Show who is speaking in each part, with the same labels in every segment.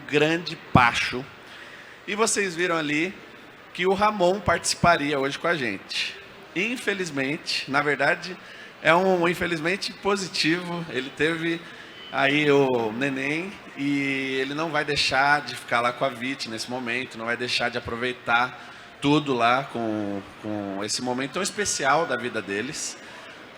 Speaker 1: grande Pacho. E vocês viram ali que o Ramon participaria hoje com a gente. Infelizmente, na verdade, é um infelizmente positivo. Ele teve aí o neném e ele não vai deixar de ficar lá com a Vit nesse momento, não vai deixar de aproveitar tudo lá com esse momento tão especial da vida deles.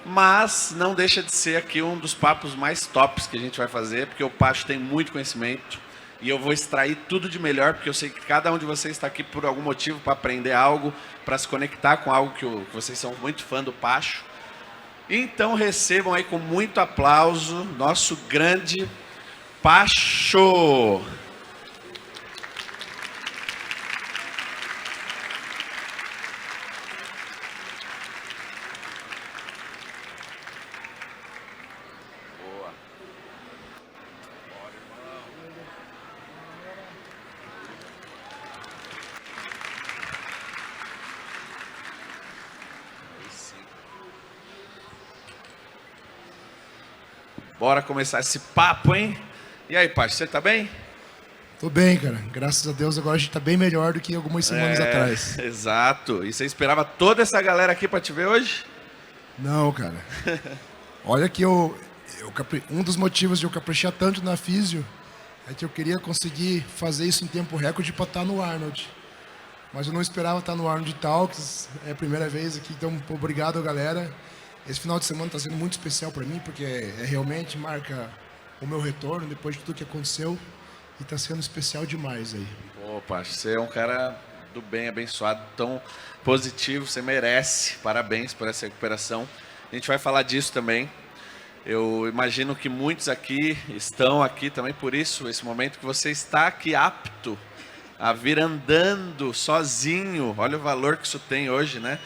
Speaker 1: Mas não deixa de ser aqui um dos papos mais tops que a gente vai fazer, porque o Pacho tem muito conhecimento e eu vou extrair tudo de melhor, porque eu sei que cada um de vocês está aqui por algum motivo, para aprender algo, para se conectar com algo que vocês são muito fã do Pacho. Então recebam aí com muito aplauso nosso grande Pacho. Bora começar esse papo, hein? E aí, Pacho, você tá bem?
Speaker 2: Tô bem, cara. Graças a Deus agora a gente tá bem melhor do que algumas semanas atrás.
Speaker 1: Exato. E você esperava toda essa galera aqui pra te ver hoje?
Speaker 2: Não, cara. Olha que um dos motivos de eu caprichar tanto na físio é que eu queria conseguir fazer isso em tempo recorde pra estar no Arnold. Mas eu não esperava estar no Arnold Talks. É a primeira vez aqui, então obrigado, galera. Esse final de semana está sendo muito especial para mim, porque realmente marca o meu retorno depois de tudo que aconteceu. E está sendo especial demais aí.
Speaker 1: Opa, você é um cara do bem, abençoado, tão positivo, você merece. Parabéns por essa recuperação. A gente vai falar disso também. Eu imagino que muitos aqui estão aqui também por isso, esse momento que você está aqui apto a vir andando sozinho. Olha o valor que isso tem hoje, né?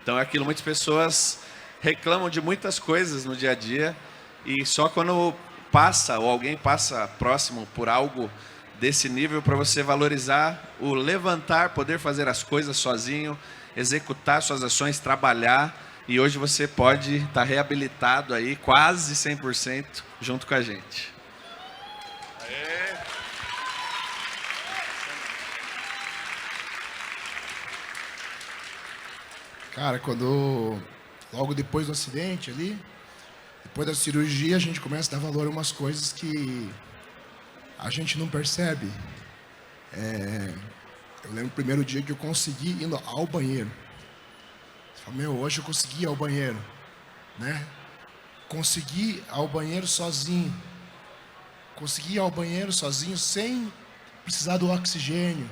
Speaker 1: Então é aquilo, muitas pessoas reclamam de muitas coisas no dia a dia e só quando passa ou alguém passa próximo por algo desse nível para você valorizar o levantar, poder fazer as coisas sozinho, executar suas ações, trabalhar, e hoje você pode estar reabilitado aí quase 100% junto com a gente. Aê.
Speaker 2: Cara, logo depois do acidente ali, depois da cirurgia, a gente começa a dar valor a umas coisas que a gente não percebe. Eu lembro do primeiro dia que eu consegui ir ao banheiro. Você fala, hoje eu consegui ir ao banheiro, né? Consegui ir ao banheiro sozinho. Consegui ir ao banheiro sozinho sem precisar do oxigênio.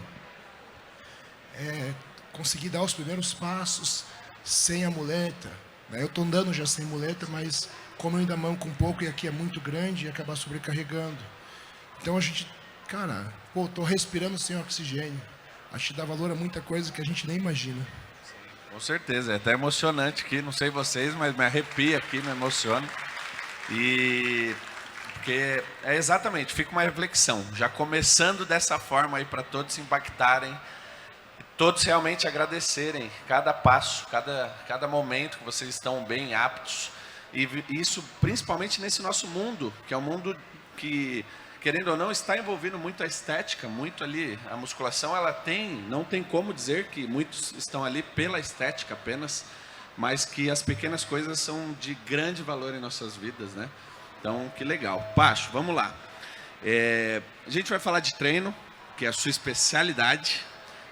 Speaker 2: Consegui dar os primeiros passos sem a muleta. Eu estou andando já sem muleta, mas como eu ainda manco um pouco e aqui é muito grande, ia acabar sobrecarregando. Então a gente, cara, estou respirando sem oxigênio. Acho que dá valor a muita coisa que a gente nem imagina.
Speaker 1: Com certeza, é até emocionante aqui, não sei vocês, mas me arrepia aqui, me emociona. E porque é exatamente, fica uma reflexão, já começando dessa forma aí para todos se impactarem, todos realmente agradecerem cada passo, cada momento que vocês estão bem aptos. E isso principalmente nesse nosso mundo, que é um mundo que, querendo ou não, está envolvendo muito a estética, muito ali, a musculação, não tem como dizer que muitos estão ali pela estética apenas, mas que as pequenas coisas são de grande valor em nossas vidas, né? Então, que legal. Pacho, vamos lá. A gente vai falar de treino, que é a sua especialidade,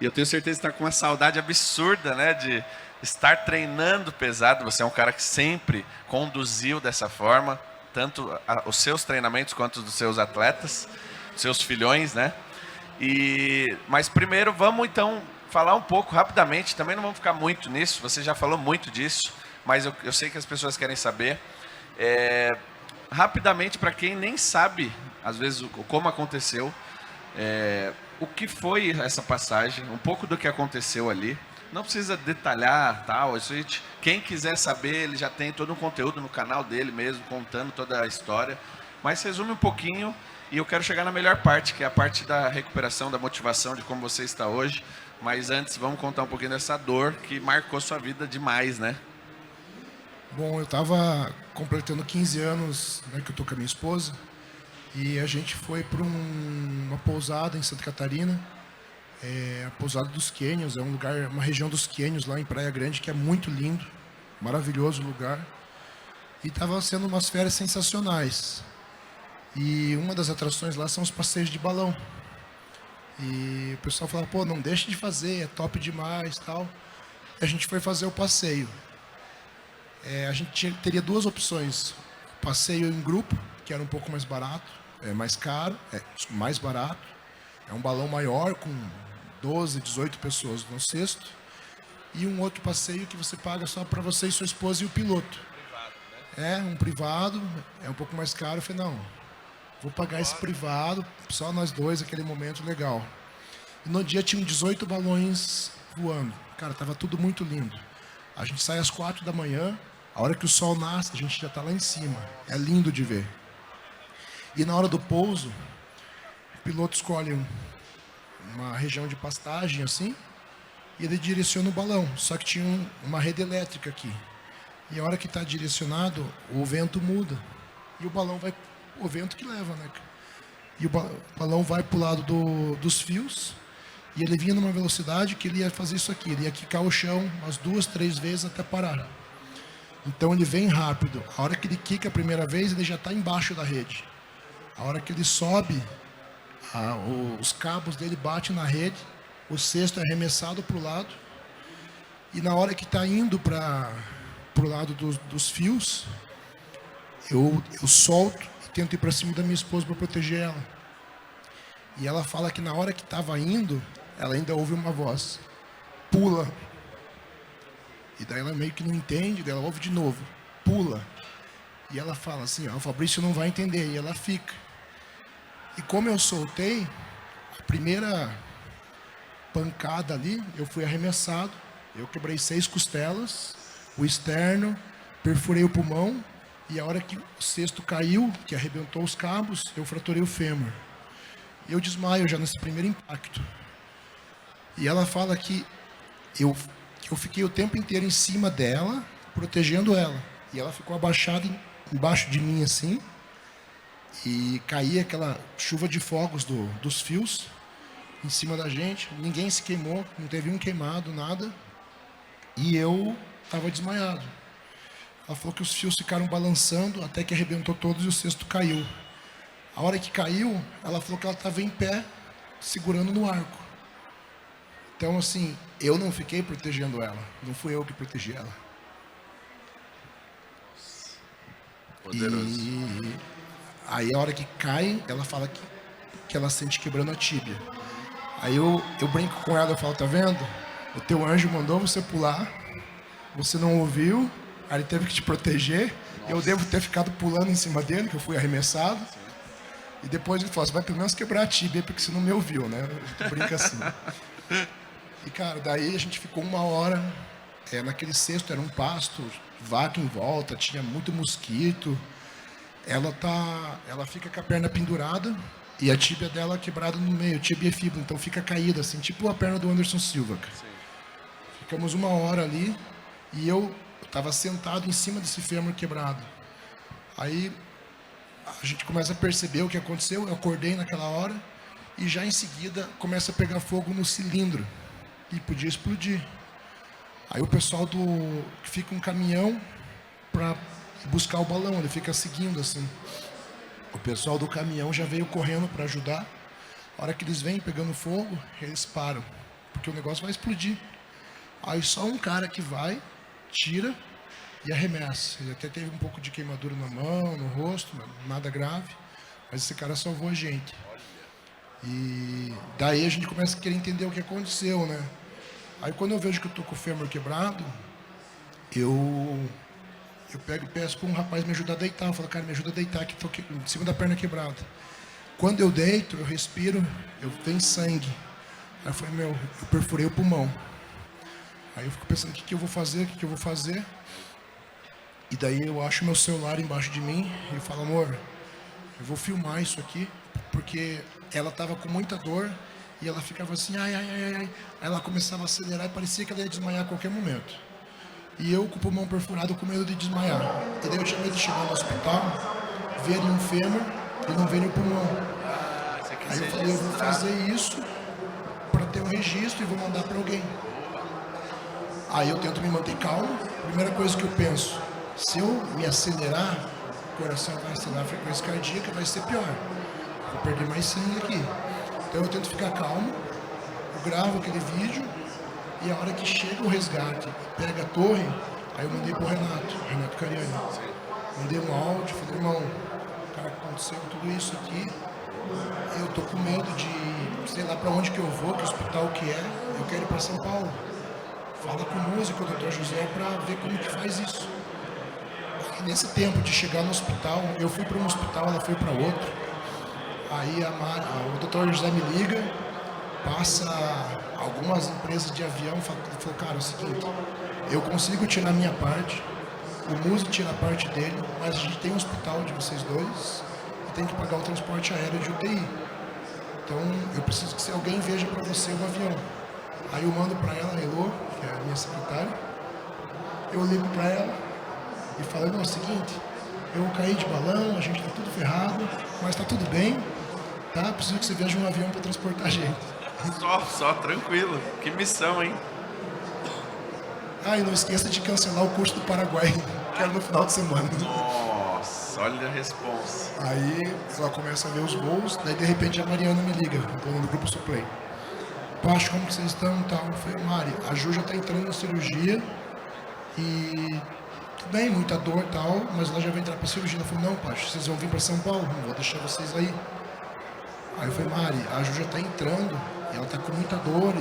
Speaker 1: e eu tenho certeza que está com uma saudade absurda, né, de estar treinando pesado. Você é um cara que sempre conduziu dessa forma, tanto os seus treinamentos quanto dos seus atletas, seus filhões, né? Mas primeiro vamos então falar um pouco rapidamente, também não vamos ficar muito nisso, você já falou muito disso, mas eu sei que as pessoas querem saber. Rapidamente, para quem nem sabe, às vezes, como aconteceu, o que foi essa passagem, um pouco do que aconteceu ali. Não precisa detalhar, tal. Quem quiser saber, ele já tem todo um conteúdo no canal dele mesmo, contando toda a história. Mas resume um pouquinho e eu quero chegar na melhor parte, que é a parte da recuperação, da motivação, de como você está hoje. Mas antes, vamos contar um pouquinho dessa dor que marcou sua vida demais, né?
Speaker 2: Bom, eu estava completando 15 anos, né, que eu tô com a minha esposa. E a gente foi para uma pousada em Santa Catarina, a pousada dos Quênios, é um lugar, uma região dos Quênios lá em Praia Grande que é muito lindo, maravilhoso lugar. E estava sendo umas férias sensacionais. E uma das atrações lá são os passeios de balão. E o pessoal falava, pô, não deixe de fazer, é top demais, tal. E a gente foi fazer o passeio. A gente teria duas opções: passeio em grupo, que era um pouco mais barato, é mais caro, é mais barato. É um balão maior com 12, 18 pessoas no cesto. E um outro passeio que você paga só para você e sua esposa e o piloto. Um privado, é um pouco mais caro. Eu falei, não, vou pagar esse privado, só nós dois, aquele momento legal. E no dia tinham 18 balões voando. Cara, tava tudo muito lindo. A gente sai às 4 da manhã, a hora que o sol nasce, a gente já tá lá em cima. É lindo de ver. E na hora do pouso, o piloto escolhe uma região de pastagem assim, e ele direciona o balão. Só que tinha uma rede elétrica aqui. E a hora que está direcionado, o vento muda. E o balão vai... O vento que leva, né? E o balão vai para o lado dos fios. E ele vinha numa velocidade que ele ia fazer isso aqui. Ele ia quicar o chão umas 2, 3 vezes até parar. Então ele vem rápido. A hora que ele quica a primeira vez, ele já está embaixo da rede. A hora que ele sobe, os cabos dele batem na rede. O cesto é arremessado para o lado. E na hora que está indo para o lado dos fios, eu solto e tento ir para cima da minha esposa para proteger ela. E ela fala que na hora que estava indo, ela ainda ouve uma voz: pula. E daí ela meio que não entende, daí ela ouve de novo: pula. E ela fala assim: o Fabrício não vai entender. E ela fica. E como eu soltei, a primeira pancada ali, eu fui arremessado. Eu quebrei 6 costelas, o externo, perfurei o pulmão. E a hora que o cesto caiu, que arrebentou os cabos, eu fraturei o fêmur. Eu desmaio já nesse primeiro impacto. E ela fala que eu fiquei o tempo inteiro em cima dela, protegendo ela. E ela ficou abaixada embaixo de mim assim. E caía aquela chuva de fogos dos fios em cima da gente. Ninguém se queimou, não teve um queimado, nada. E eu estava desmaiado. Ela falou que os fios ficaram balançando até que arrebentou todos e o cesto caiu. A hora que caiu, ela falou que ela estava em pé, segurando no arco. Então, assim, eu não fiquei protegendo ela. Não fui eu que protegi ela.
Speaker 1: Poderoso.
Speaker 2: E aí, a hora que cai, ela fala que ela sente quebrando a tíbia. Aí eu brinco com ela, eu falo, tá vendo? O teu anjo mandou você pular, você não ouviu, aí ele teve que te proteger. Nossa. Eu devo ter ficado pulando em cima dele, que eu fui arremessado. Sim. E depois ele falou, você vai pelo menos quebrar a tíbia, porque você não me ouviu, né? Tu brinca assim. E, cara, daí a gente ficou 1 hora naquele cesto, era um pasto, vaca em volta, tinha muito mosquito. Ela fica com a perna pendurada e a tíbia dela quebrada no meio, tíbia e fíbula, então fica caída, assim, tipo a perna do Anderson Silva. Sim. Ficamos 1 hora ali e eu estava sentado em cima desse fêmur quebrado. Aí a gente começa a perceber o que aconteceu, eu acordei naquela hora e já em seguida começa a pegar fogo no cilindro e podia explodir. Aí o pessoal que fica um caminhão para buscar o balão, ele fica seguindo assim. O pessoal do caminhão já veio correndo para ajudar. A hora que eles vêm pegando fogo, eles param, porque o negócio vai explodir. Aí só um cara que vai, tira e arremessa. Ele até teve um pouco de queimadura na mão, no rosto, nada grave, mas esse cara salvou a gente. E daí a gente começa a querer entender o que aconteceu, né? Aí quando eu vejo que eu tô com o fêmur quebrado, eu pego e peço para um rapaz me ajudar a deitar. Eu falo, cara, me ajuda a deitar, que tô em cima da perna quebrada. Quando eu deito, eu respiro, eu tenho sangue. Aí eu falei, eu perfurei o pulmão. Aí eu fico pensando, o que eu vou fazer? E daí eu acho meu celular embaixo de mim e eu falo, amor, eu vou filmar isso aqui, porque ela estava com muita dor e ela ficava assim, ai. Aí ela começava a acelerar e parecia que ela ia desmaiar a qualquer momento. E eu com o pulmão perfurado com medo de desmaiar. E daí eu tinha medo de chegar no hospital, ver ali um fêmur e não vem no pulmão.
Speaker 1: Você quer
Speaker 2: Aí eu
Speaker 1: ser
Speaker 2: falei, eu vou
Speaker 1: registrado.
Speaker 2: fazer isso para ter um registro e vou mandar para alguém. Aí eu tento me manter calmo. Primeira coisa que eu penso, se eu me acelerar, o coração vai acelerar, a frequência cardíaca vai ser pior. Vou perder mais sangue aqui. Então eu tento ficar calmo, eu gravo aquele vídeo e a hora que chega o resgate, pega a torre, aí eu mandei pro Renato Cariani. Mandei um áudio, falei, irmão, cara, aconteceu tudo isso aqui, eu tô com medo de, sei lá pra onde que eu vou, que hospital que é, eu quero ir pra São Paulo. Fala com o músico, o Dr. José, pra ver como que faz isso. E nesse tempo de chegar no hospital, eu fui para um hospital, ela foi para outro. Aí o Dr. José me liga, passa algumas empresas de avião, falou, cara, é o seguinte, eu consigo tirar a minha parte, o músico tira a parte dele, mas a gente tem um hospital de vocês dois e tem que pagar o transporte aéreo de UTI. Então eu preciso que alguém veja para você o avião. Aí eu mando para ela, a Elô, que é a minha secretária, eu ligo para ela e falo, não, é o seguinte, eu caí de balão, a gente tá tudo ferrado, mas tá tudo bem, tá? Preciso que você veja um avião para transportar a gente.
Speaker 1: Só, tranquilo. Que missão, hein?
Speaker 2: Ah, e não esqueça de cancelar o curso do Paraguai, que era no final de semana.
Speaker 1: Nossa, olha a responsa.
Speaker 2: Aí ela começa a ver os voos, daí de repente a Mariana me liga, dona do Grupo Suplay. Pacho, como que vocês estão e tal? Eu falei, Mari, a Ju já tá entrando na cirurgia e tudo bem, muita dor e tal, mas ela já vai entrar pra cirurgia. Ela falou, não, Pacho, vocês vão vir pra São Paulo, não vou deixar vocês aí. Aí eu falei, Mari, a Ju já tá entrando e ela tá com muita dor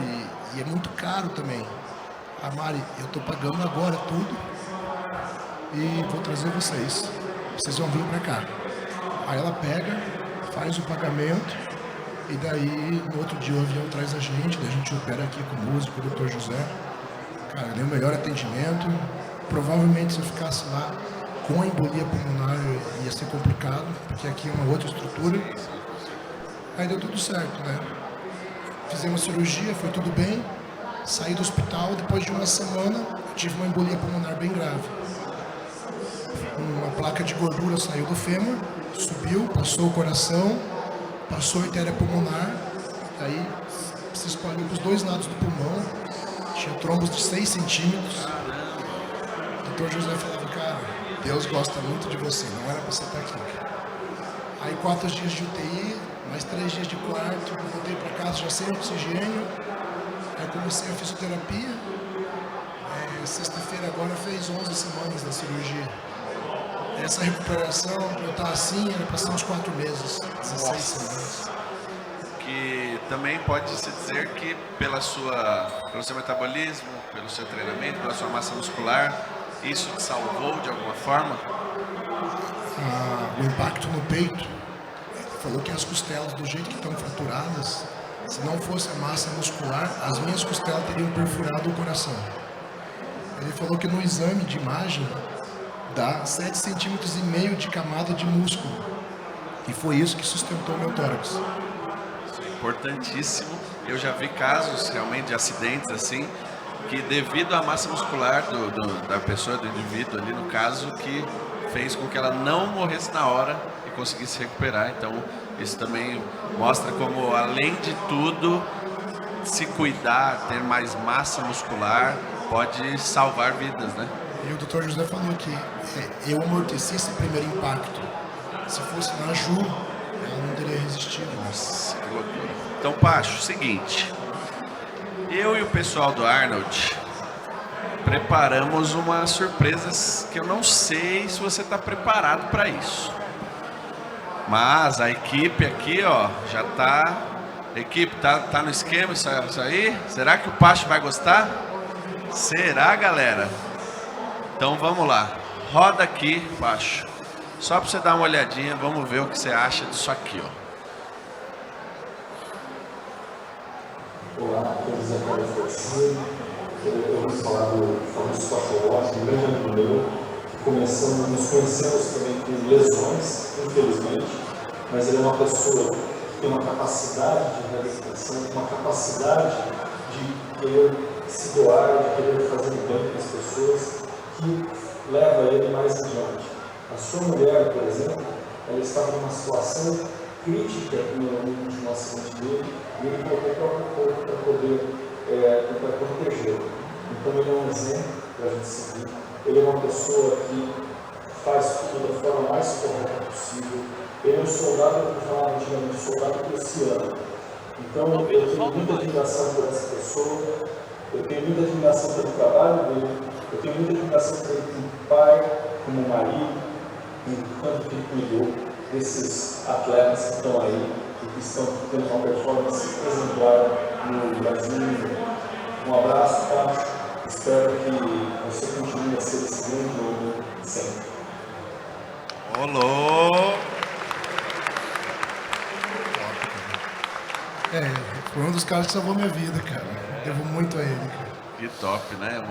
Speaker 2: e é muito caro também. Ah, Mari, eu tô pagando agora tudo e vou trazer vocês. Vocês vão vir pra cá. Aí ela pega, faz o pagamento e daí no outro dia o avião traz a gente, daí a gente opera aqui com o músico, o Dr. José. Cara, deu o melhor atendimento. Provavelmente se eu ficasse lá com a embolia pulmonar ia ser complicado, porque aqui é uma outra estrutura. Aí deu tudo certo, né? Fizemos cirurgia, foi tudo bem. Saí do hospital, depois de uma semana, eu tive uma embolia pulmonar bem grave. Uma placa de gordura saiu do fêmur, subiu, passou o coração, passou a artéria pulmonar, aí se espalhou para os dois lados do pulmão, tinha trombos de 6 centímetros. O Dr. José falava, cara, Deus gosta muito de você, não era para você estar aqui. Aí 4 dias de UTI, mais 3 dias de quarto, voltei para casa já sem oxigênio, aí comecei a fisioterapia. Sexta-feira agora fez 11 semanas da cirurgia. Essa recuperação, pra eu estar assim, era para ser uns 4 meses, 16 semanas.
Speaker 1: Que também pode-se dizer que pelo seu metabolismo, pelo seu treinamento, pela sua massa muscular, isso te salvou de alguma forma?
Speaker 2: O impacto no peito, ele falou que as costelas, do jeito que estão fraturadas, se não fosse a massa muscular, as minhas costelas teriam perfurado o coração. Ele falou que no exame de imagem dá 7,5 centímetros de camada de músculo. E foi isso que sustentou o meu tórax.
Speaker 1: Isso é importantíssimo. Eu já vi casos realmente de acidentes assim, que devido à massa muscular da pessoa, do indivíduo ali no caso, que fez com que ela não morresse na hora e conseguisse recuperar. Então isso também mostra como, além de tudo, se cuidar, ter mais massa muscular, pode salvar vidas, né?
Speaker 2: E o Dr. José falou que eu amorteci esse primeiro impacto. Se fosse na Ju, ela não teria resistido.
Speaker 1: Nossa, que loucura. Então, Pacho, seguinte. Eu e o pessoal do Arnold preparamos umas surpresas que eu não sei se você está preparado para isso. Mas a equipe aqui, ó, já tá... A equipe tá no esquema isso aí? Será que o Pacho vai gostar? Será, galera? Então vamos lá. Roda aqui, Pacho. Só para você dar uma olhadinha, vamos ver o que você acha disso aqui, ó.
Speaker 3: Olá, eu sou Zé Carlos Garcia. Eu vou falar do Fabrício Pacholossi, um grande amigo meu. Nos conhecemos também com lesões, infelizmente, mas ele é uma pessoa que tem uma capacidade de reabilitação, uma capacidade de querer se doar, de querer fazer bem para as pessoas, que leva ele mais adiante. A sua mulher, por exemplo, ela estava numa situação crítica no último acidente dele, e ele colocou o próprio corpo para poder tentar protegê-lo. Então ele é um exemplo para a gente seguir. Ele é uma pessoa que faz tudo da forma mais correta possível. Ele é um soldado, que falava antigamente, soldado prussiano. Então eu tenho muita admiração por essa pessoa, eu tenho muita admiração pelo trabalho dele, eu tenho muita admiração por ele como pai, como marido, e quanto que ele cuidou desses atletas que estão aí e que estão tendo uma performance exemplar no Brasil. Um abraço, tá? Espero que você continue a ser esse grande homem sempre.
Speaker 1: Olô!
Speaker 2: Foi um dos caras que salvou minha vida, cara. Devo muito a ele, cara.
Speaker 1: Que top, né?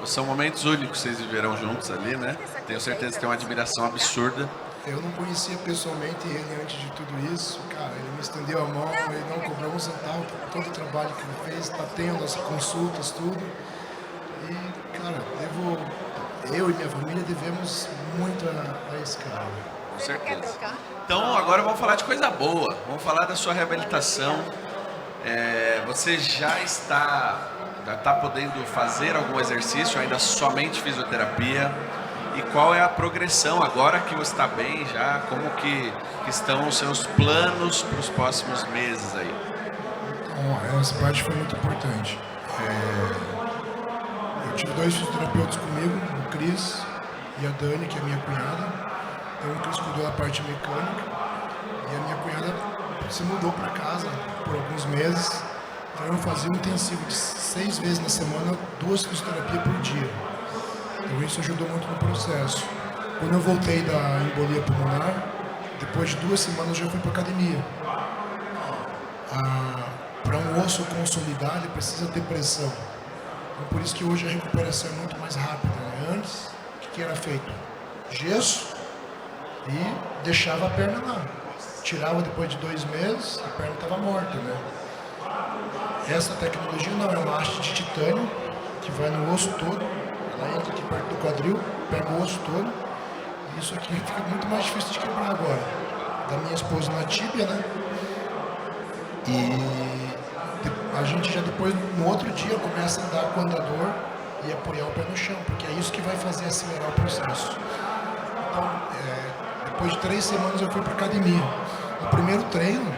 Speaker 1: São momentos únicos que vocês viveram juntos ali, né? Tenho certeza que tem uma admiração absurda.
Speaker 2: Eu não conhecia pessoalmente ele antes de tudo isso, cara. Ele me estendeu a mão, ele não cobrou um centavo por todo o trabalho que ele fez, tá tendo as consultas, tudo. E, cara, eu e minha família devemos muito a esse cara.
Speaker 1: Com certeza. Então, agora vamos falar de coisa boa. Vamos falar da sua reabilitação. Você já está podendo fazer algum exercício, ainda somente fisioterapia? E qual é a progressão agora que você está bem já? Como que estão os seus planos para os próximos meses aí?
Speaker 2: Então, essa parte foi muito importante. Eu tive 2 fisioterapeutas comigo, o Cris e a Dani, que é minha cunhada. Então o Cris cuidou da parte mecânica e a minha cunhada se mudou para casa por alguns meses. Então eu fazia um intensivo de 6 vezes na semana, 2 fisioterapias por dia. Então isso ajudou muito no processo. Quando eu voltei da embolia pulmonar, depois de 2 semanas eu já fui para academia. Para um osso consolidar, ele precisa ter pressão. Então, por isso que hoje a recuperação é muito mais rápida, né? Antes, o que era feito? Gesso e deixava a perna lá. Tirava depois de 2 meses, a perna estava morta, né? Essa tecnologia não, é uma haste de titânio que vai no osso todo, ela entra aqui perto do quadril, pega o osso todo, e isso aqui fica muito mais difícil de quebrar agora. Da minha esposa na tíbia, né? E a gente já depois, no outro dia, começa a andar com o andador e apoiar o pé no chão, porque é isso que vai fazer acelerar o processo. Então, depois de 3 semanas eu fui para academia. O primeiro treino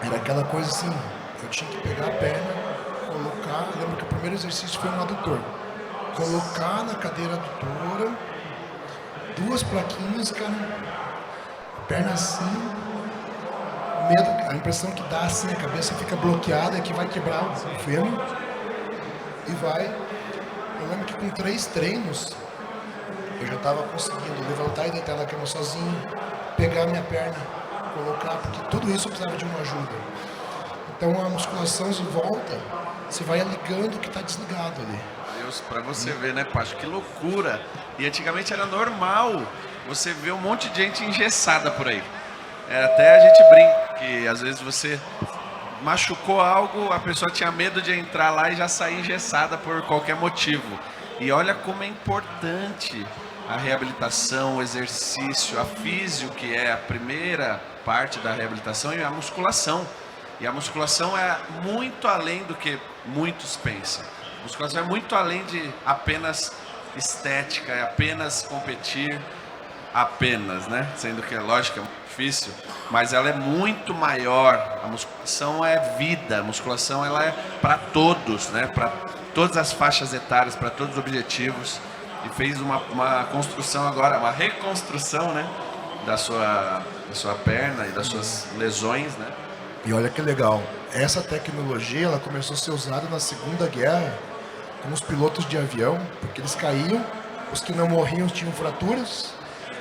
Speaker 2: era aquela coisa assim, eu tinha que pegar a perna, colocar, eu lembro que o primeiro exercício foi um adutor. Colocar na cadeira adutora, 2 plaquinhas, cara, perna assim, medo, a impressão que dá assim, a cabeça fica bloqueada, é que vai quebrar o fêmur e vai. Eu lembro que com 3 treinos, eu já estava conseguindo levantar e deitar na cama sozinho, pegar minha perna, colocar, porque tudo isso eu precisava de uma ajuda. Então a musculação em volta, você vai ligando o que está desligado ali.
Speaker 1: Deus, pra você ver, né, Pacho? Que loucura! E antigamente era normal você ver um monte de gente engessada por aí. Até a gente brinca que às vezes você machucou algo, a pessoa tinha medo de entrar lá e já sair engessada por qualquer motivo. E olha como é importante a reabilitação, o exercício, a físio, que é a primeira parte da reabilitação, e a musculação. E a musculação é muito além do que muitos pensam. A musculação é muito além de apenas estética, é apenas competir, apenas, né? Sendo que, lógico, é difícil, mas ela é muito maior. A musculação é vida, a musculação ela é para todos, né? Para todas as faixas etárias, para todos os objetivos. E fez uma construção agora, uma reconstrução, né? Da sua perna e das suas lesões, né?
Speaker 2: E olha que legal, essa tecnologia ela começou a ser usada na Segunda Guerra com os pilotos de avião, porque eles caíam, os que não morriam tinham fraturas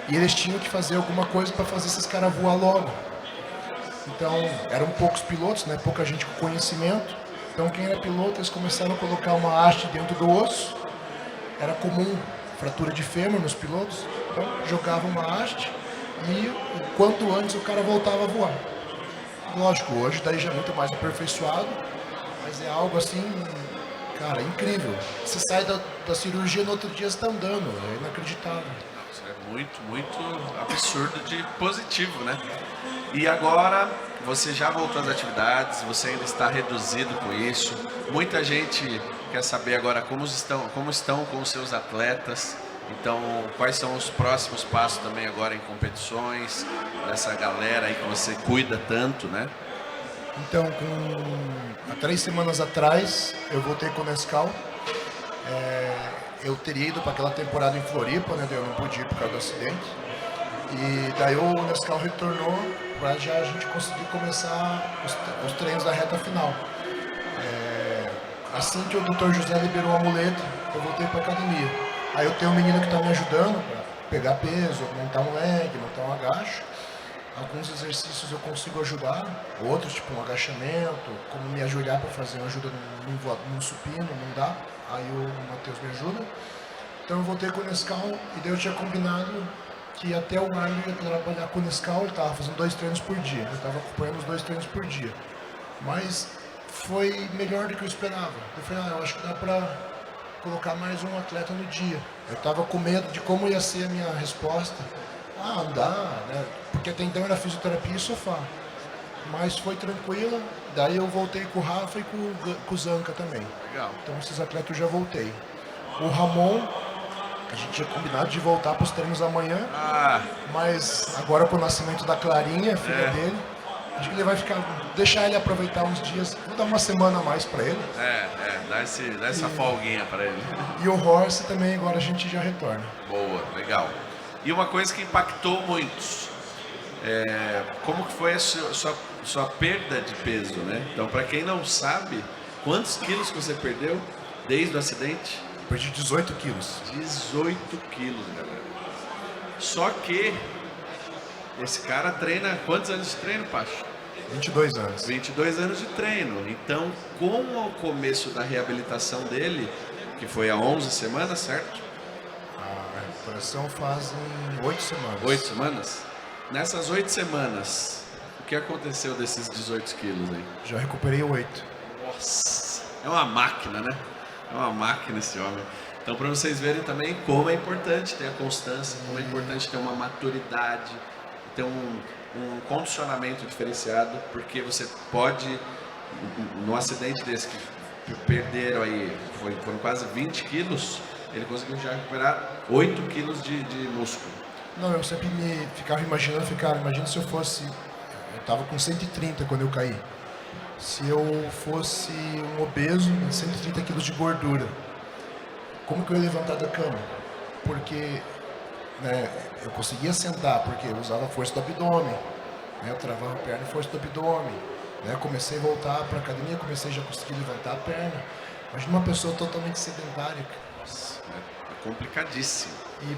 Speaker 2: e eles tinham que fazer alguma coisa para fazer esses caras voar logo. Então eram poucos pilotos, né? Pouca gente com conhecimento. Então quem era piloto, eles começaram a colocar uma haste dentro do osso. Era comum fratura de fêmur nos pilotos, então jogavam uma haste e quanto antes o cara voltava a voar. Lógico, hoje daí já é muito mais aperfeiçoado, mas é algo assim, cara, incrível. Você sai da cirurgia no outro dia você está andando, é inacreditável.
Speaker 1: Isso é muito, muito absurdo de positivo, né? E agora você já voltou às atividades, você ainda está reduzido com isso. Muita gente quer saber agora como estão com os seus atletas. Então, quais são os próximos passos também agora em competições, dessa galera aí que você cuida tanto, né?
Speaker 2: Então, há 3 semanas atrás, eu voltei com o Nescau. Eu teria ido para aquela temporada em Floripa, né? Eu não pude ir por causa do acidente. E daí o Nescau retornou para já a gente conseguir começar os treinos da reta final. Assim que o Dr. José liberou o amuleto, eu voltei para a academia. Aí eu tenho um menino que está me ajudando para pegar peso, montar um leg, montar um agacho. Alguns exercícios eu consigo ajudar, outros, tipo um agachamento, como me ajoelhar para fazer uma ajuda num supino, não dá. Aí o Matheus me ajuda. Então eu voltei com o Nescau e daí eu tinha combinado que até o Arno ia trabalhar com o Nescau, ele estava fazendo 2 treinos por dia. Eu estava acompanhando os 2 treinos por dia. Mas foi melhor do que eu esperava. Eu falei, eu acho que dá para colocar mais um atleta no dia. Eu estava com medo de como ia ser a minha resposta. Andar, né? Porque até então era fisioterapia e sofá. Mas foi tranquila. Daí eu voltei com o Rafa e com o Zanca também.
Speaker 1: Legal.
Speaker 2: Então esses atletas eu já voltei. O Ramon, a gente tinha combinado de voltar para os treinos amanhã. Mas agora com o nascimento da Clarinha, filha dele, acho que ele vai ficar, deixar ele aproveitar uns dias, vou dar uma semana a mais para ele.
Speaker 1: Dá essa folguinha para ele.
Speaker 2: E o Horse também, agora a gente já retorna.
Speaker 1: Boa, legal. E uma coisa que impactou muitos, como que foi a sua perda de peso, né? Então, para quem não sabe, quantos quilos que você perdeu desde o acidente?
Speaker 2: Perdi 18 quilos.
Speaker 1: 18 quilos, galera. Só que esse cara treina, quantos anos de treino, Pacho?
Speaker 2: 22 anos.
Speaker 1: 22 anos de treino. Então, com o começo da reabilitação dele, que foi há 11 semanas, certo?
Speaker 2: A recuperação fazem 8 semanas.
Speaker 1: 8 semanas? Nessas 8 semanas, o que aconteceu desses 18 quilos aí?
Speaker 2: Já recuperei 8.
Speaker 1: Nossa, é uma máquina, né? É uma máquina esse homem. Então, para vocês verem também como é importante ter a constância, como é importante ter uma maturidade, ter um condicionamento diferenciado, porque você pode, num acidente desse que perderam aí, foram quase 20 quilos, ele conseguiu já recuperar 8 quilos de músculo.
Speaker 2: Não, eu sempre ficava imaginando, imagina se eu fosse, eu estava com 130 quando eu caí. Se eu fosse um obeso, 130 quilos de gordura, como que eu ia levantar da cama? Porque eu conseguia sentar, porque eu usava a força do abdômen, eu travava a perna e força do abdômen. Comecei a voltar para a academia, comecei já a conseguir levantar a perna. Imagina uma pessoa totalmente sedentária.
Speaker 1: Nossa, é complicadíssimo.
Speaker 2: E,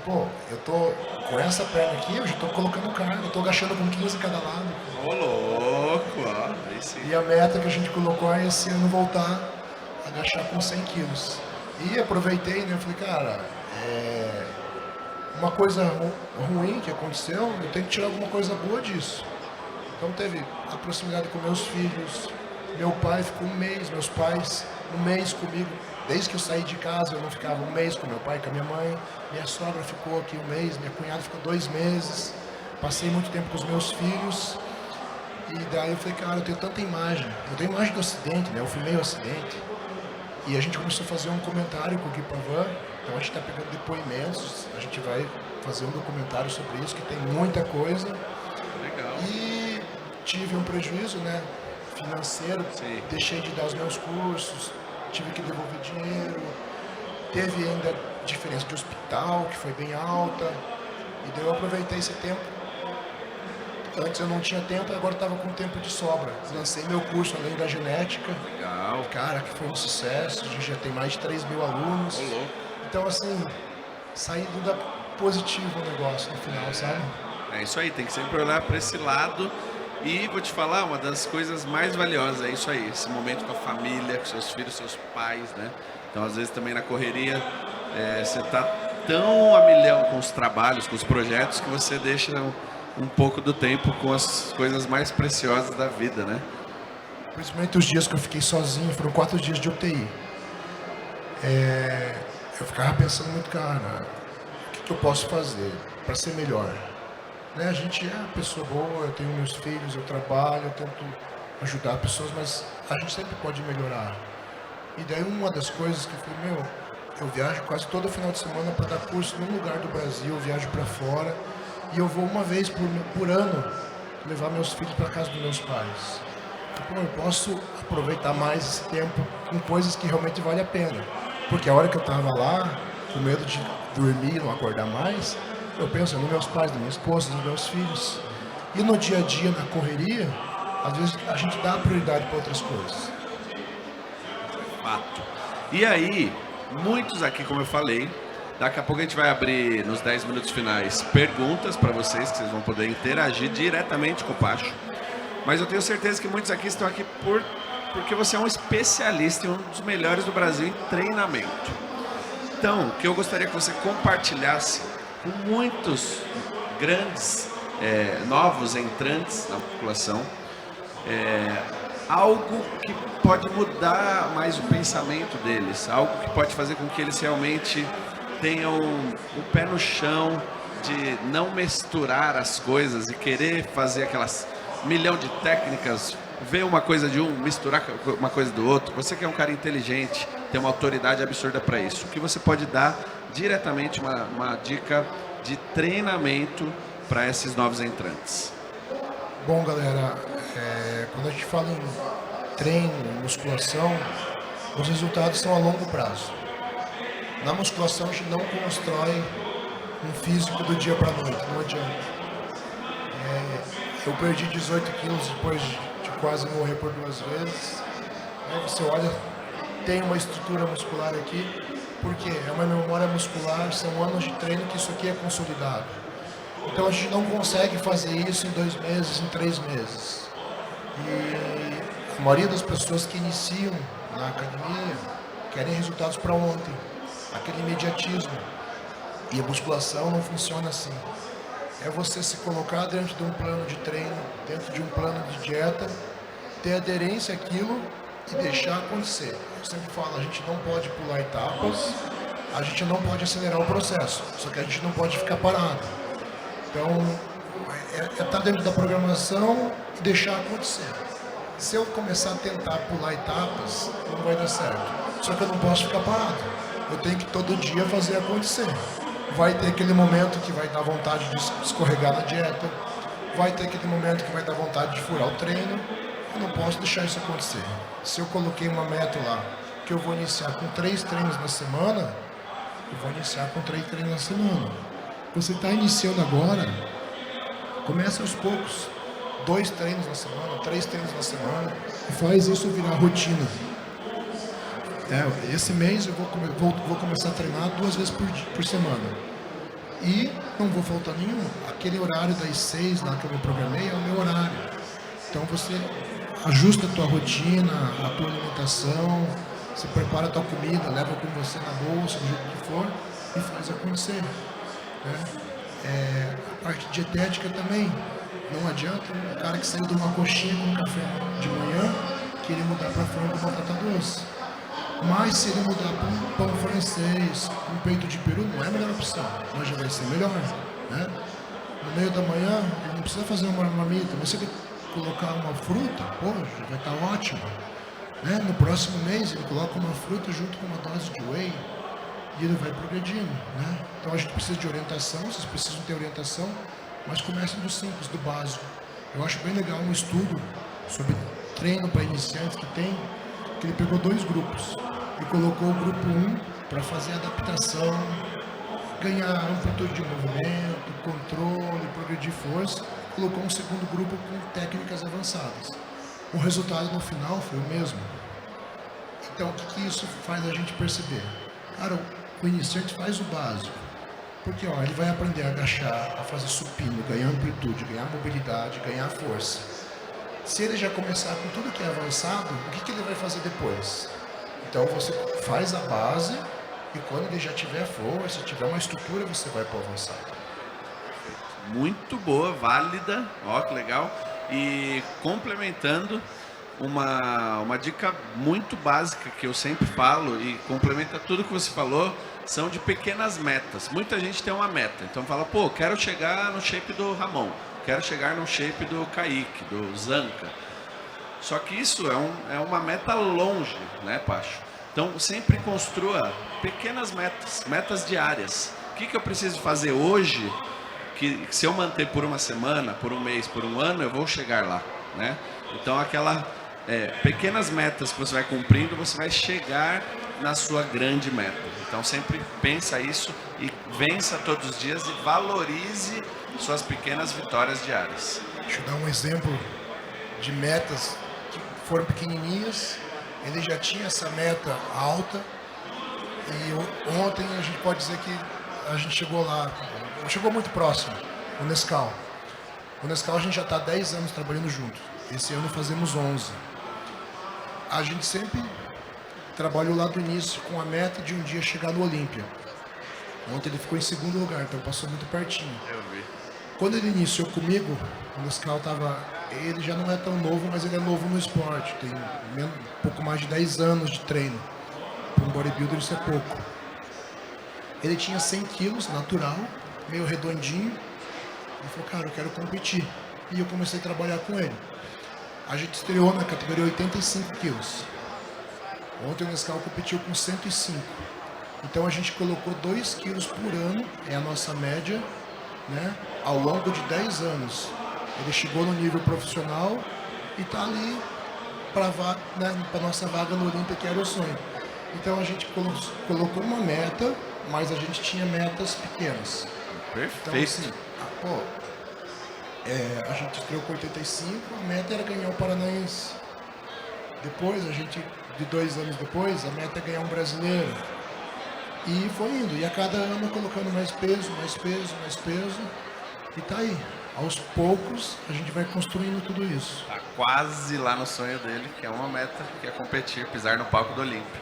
Speaker 2: eu tô com essa perna aqui, eu já tô colocando carga, eu tô agachando com 15 cada lado.
Speaker 1: Ô, louco, ó, aí sim.
Speaker 2: E a meta que a gente colocou é esse ano voltar a agachar com 100 quilos. E aproveitei, eu falei, cara, uma coisa ruim que aconteceu, eu tenho que tirar alguma coisa boa disso. Então teve a proximidade com meus filhos, meu pai ficou um mês, meus pais um mês comigo. Desde que eu saí de casa, eu não ficava um mês com meu pai e com a minha mãe. Minha sogra ficou aqui um mês, minha cunhada ficou 2 meses. Passei muito tempo com os meus filhos. E daí eu falei, cara, eu tenho tanta imagem. Eu tenho imagem do acidente, eu filmei o acidente. E a gente começou a fazer um comentário com o Gui Pavan. Então a gente está pegando depoimentos. A gente vai fazer um documentário sobre isso, que tem muita coisa.
Speaker 1: Legal.
Speaker 2: E tive um prejuízo, financeiro.
Speaker 1: Sim.
Speaker 2: Deixei de dar os meus cursos. Tive que devolver dinheiro, teve ainda diferença de hospital, que foi bem alta, e daí eu aproveitei esse tempo. Antes eu não tinha tempo, agora estava com tempo de sobra. Lancei meu curso além da genética.
Speaker 1: Legal.
Speaker 2: Cara, que foi um sucesso, a gente já tem mais de 3 mil alunos.
Speaker 1: Ô, louco.
Speaker 2: Então, assim, saindo da positivo o negócio no final, sabe?
Speaker 1: É isso aí, tem que sempre olhar para esse lado. E vou te falar, uma das coisas mais valiosas é isso aí, esse momento com a família, com seus filhos, seus pais, né? Então, às vezes, também na correria, você tá tão a milhão com os trabalhos, com os projetos, que você deixa um pouco do tempo com as coisas mais preciosas da vida, né?
Speaker 2: Principalmente os dias que eu fiquei sozinho, foram 4 dias de UTI. Eu ficava pensando muito, cara, o que eu posso fazer para ser melhor? né, a gente é uma pessoa boa, eu tenho meus filhos, eu trabalho, eu tento ajudar pessoas, mas a gente sempre pode melhorar. E daí uma das coisas que eu falei, eu viajo quase todo final de semana para dar curso num lugar do Brasil, eu viajo para fora e eu vou uma vez por ano levar meus filhos para casa dos meus pais. Então, eu posso aproveitar mais esse tempo com coisas que realmente vale a pena. Porque a hora que eu estava lá, com medo de dormir, não acordar mais, eu penso nos meus pais, na minha esposa, nos meus filhos. E no dia a dia, na correria, às vezes a gente dá prioridade para outras coisas.
Speaker 1: Fato. E aí, muitos aqui, como eu falei, daqui a pouco a gente vai abrir, nos 10 minutos finais, perguntas para vocês, que vocês vão poder interagir diretamente com o Pacho. Mas eu tenho certeza que muitos aqui estão aqui porque você é um especialista e um dos melhores do Brasil em treinamento. Então, o que eu gostaria que você compartilhasse com muitos grandes, novos entrantes na população, algo que pode mudar mais o pensamento deles, algo que pode fazer com que eles realmente tenham o pé no chão de não misturar as coisas e querer fazer aquelas milhão de técnicas, ver uma coisa de um, misturar uma coisa do outro. Você que é um cara inteligente, tem uma autoridade absurda para isso. O que você pode dar diretamente uma dica de treinamento para esses novos entrantes?
Speaker 2: Bom, galera, quando a gente fala em treino, em musculação, os resultados são a longo prazo. Na musculação a gente não constrói um físico do dia para a noite, não adianta. Eu perdi 18 quilos depois de quase morrer por 2 vezes. Você olha, tem uma estrutura muscular aqui, porque é uma memória muscular, são anos de treino que isso aqui é consolidado. Então a gente não consegue fazer isso em 2 meses, em 3 meses. E a maioria das pessoas que iniciam na academia querem resultados para ontem, aquele imediatismo. E a musculação não funciona assim. É você se colocar dentro de um plano de treino, dentro de um plano de dieta, ter aderência àquilo e deixar acontecer. Eu sempre falo, a gente não pode pular etapas, a gente não pode acelerar o processo, só que a gente não pode ficar parado. Então, estar dentro da programação e deixar acontecer. Se eu começar a tentar pular etapas, não vai dar certo. Só que eu não posso ficar parado. Eu tenho que todo dia fazer acontecer. Vai ter aquele momento que vai dar vontade de escorregar na dieta, vai ter aquele momento que vai dar vontade de furar o treino. Eu não posso deixar isso acontecer. Se eu coloquei uma meta lá, que eu vou iniciar com 3 treinos na semana, eu vou iniciar com 3 treinos na semana. Você está iniciando agora, começa aos poucos. 2 treinos na semana, 3 treinos na semana, e faz isso virar rotina. Esse mês eu vou começar a treinar 2 vezes por semana. E não vou faltar nenhum. Aquele horário das 6 lá que eu me programei é o meu horário. Então você ajusta a tua rotina, a tua alimentação, você prepara a tua comida, leva com você na bolsa, do jeito que for, e faz acontecer. A parte dietética também. Não adianta um cara que saiu de uma coxinha com café de manhã querer mudar para frango com batata doce. Mas se ele mudar para um pão francês, um peito de peru, não é a melhor opção, mas já vai ser melhor. Né? No meio da manhã, ele não precisa fazer uma marmita, mas se ele colocar uma fruta, já vai estar ótimo. Né? No próximo mês, ele coloca uma fruta junto com uma dose de whey e ele vai progredindo. Né? Então a gente precisa de orientação, vocês precisam ter orientação, mas comecem do simples, do básico. Eu acho bem legal um estudo sobre treino para iniciantes que ele pegou 2 grupos e colocou o grupo 1 para fazer adaptação, ganhar amplitude de movimento, controle, progredir força, colocou um segundo grupo com técnicas avançadas. O resultado no final foi o mesmo. Então o que isso faz a gente perceber? Cara, o iniciante faz o básico, porque ele vai aprender a agachar, a fazer supino, ganhar amplitude, ganhar mobilidade, ganhar força. Se ele já começar com tudo que é avançado, o que ele vai fazer depois? Então você faz a base e quando ele já tiver força, tiver uma estrutura, você vai para o avançado.
Speaker 1: Muito boa, válida, ó que legal. E complementando, uma dica muito básica que eu sempre falo e complementa tudo que você falou, são de pequenas metas. Muita gente tem uma meta, então fala, pô, quero chegar no shape do Ramon, quero chegar no shape do Kaique, do Zanca. Só que isso é uma meta longe, né, Pacho? Então, sempre construa pequenas metas, metas diárias. O que eu preciso fazer hoje, que se eu manter por uma semana, por um mês, por um ano, eu vou chegar lá, né? Então, pequenas metas que você vai cumprindo, você vai chegar na sua grande meta. Então, sempre pensa isso e vença todos os dias e valorize suas pequenas vitórias diárias.
Speaker 2: Deixa eu dar um exemplo de metas que foram pequenininhas. Ele já tinha essa meta alta e ontem a gente pode dizer que a gente chegou lá, chegou muito próximo, o Nescau. O Nescau a gente já está há 10 anos trabalhando junto. Esse ano fazemos 11. A gente sempre trabalhou lá do início com a meta de um dia chegar no Olímpia. Ontem ele ficou em segundo lugar, então passou muito pertinho.
Speaker 1: Eu vi.
Speaker 2: Quando ele iniciou comigo, o Nescau ele já não é tão novo, mas ele é novo no esporte. Tem um pouco mais de 10 anos de treino. Para um bodybuilder isso é pouco. Ele tinha 100 quilos, natural, meio redondinho. Ele falou, cara, eu quero competir. E eu comecei a trabalhar com ele. A gente estreou na categoria 85 quilos. Ontem o Nescau competiu com 105. Então a gente colocou 2 quilos por ano, é a nossa média, né? Ao longo de 10 anos. Ele chegou no nível profissional e está ali para a nossa vaga no Olímpia, que era o sonho. Então a gente colocou uma meta, mas a gente tinha metas pequenas.
Speaker 1: Perfeito.
Speaker 2: Então, assim, a gente estreou com 85, a meta era ganhar o Paranaense. Depois, de 2 anos depois, a meta é ganhar um brasileiro. E foi indo, e a cada ano colocando mais peso, mais peso, mais peso. E tá aí. Aos poucos, a gente vai construindo tudo isso.
Speaker 1: Tá quase lá no sonho dele, que é uma meta, que é competir, pisar no palco do Olímpia.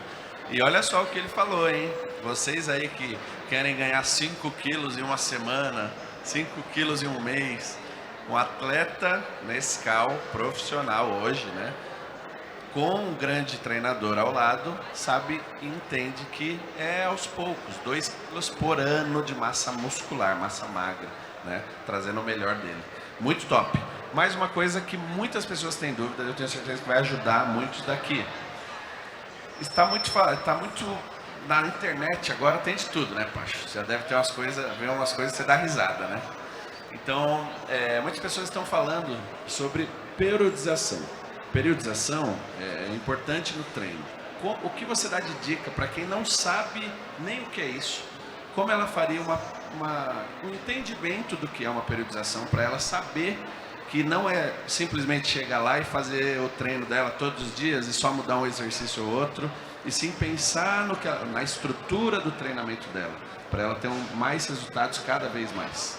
Speaker 1: E olha só o que ele falou, hein? Vocês aí que querem ganhar 5 quilos em uma semana, 5 quilos em um mês, um atleta Nescau profissional hoje, né? Com um grande treinador ao lado, sabe e entende que é aos poucos, 2 quilos por ano de massa muscular, massa magra, né? Trazendo o melhor dele. Muito top. Mais uma coisa que muitas pessoas têm dúvida, eu tenho certeza que vai ajudar muitos daqui. Está muito na internet, agora tem de tudo, né, Pacho? Você deve ter ver umas coisas que você dá risada, né? Então, muitas pessoas estão falando sobre periodização. Periodização é importante no treino. O que você dá de dica para quem não sabe nem o que é isso? Como ela faria um entendimento do que é uma periodização para ela saber que não é simplesmente chegar lá e fazer o treino dela todos os dias e só mudar um exercício ou outro, e sim pensar na estrutura do treinamento dela, para ela ter mais resultados cada vez mais.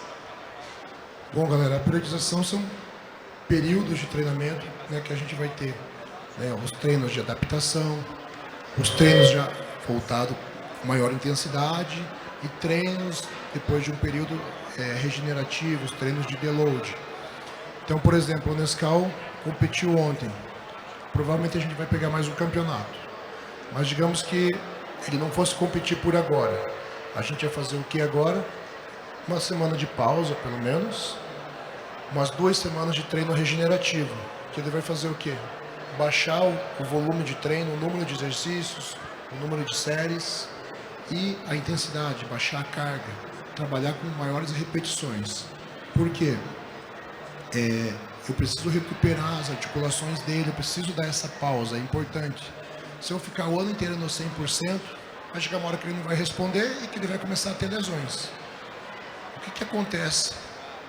Speaker 2: Bom, galera, a periodização são períodos de treinamento, né, que a gente vai ter, né, os treinos de adaptação, os treinos já voltados com maior intensidade e treinos depois de um período regenerativo, os treinos de deload. Então, por exemplo, o Nescau competiu ontem. Provavelmente a gente vai pegar mais um campeonato. Mas digamos que ele não fosse competir por agora. A gente ia fazer o que agora? Uma semana de pausa, pelo menos. Umas 2 semanas de treino regenerativo. Que ele vai fazer o quê? Baixar o volume de treino, o número de exercícios, o número de séries e a intensidade, baixar a carga. Trabalhar com maiores repetições. Por quê? Eu preciso recuperar as articulações dele, eu preciso dar essa pausa, é importante. Se eu ficar o ano inteiro no 100%, vai chegar uma hora que ele não vai responder e que ele vai começar a ter lesões. O que acontece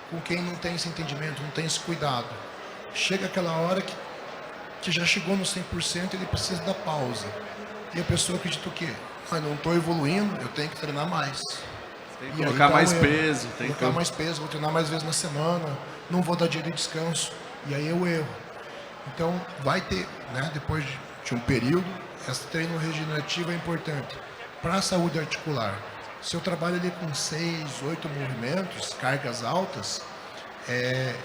Speaker 2: com quem não tem esse entendimento, não tem esse cuidado? Chega aquela hora que já chegou no 100%, ele precisa da pausa. E a pessoa acredita o quê? Não estou evoluindo, eu tenho que treinar mais.
Speaker 1: Tem que colocar mais peso.
Speaker 2: Mais peso, vou treinar mais vezes na semana, não vou dar dia de descanso, e aí eu erro. Então, vai ter, né, depois de um período, esse treino regenerativo é importante para a saúde articular. Se eu trabalho ali com 6, 8 movimentos, cargas altas,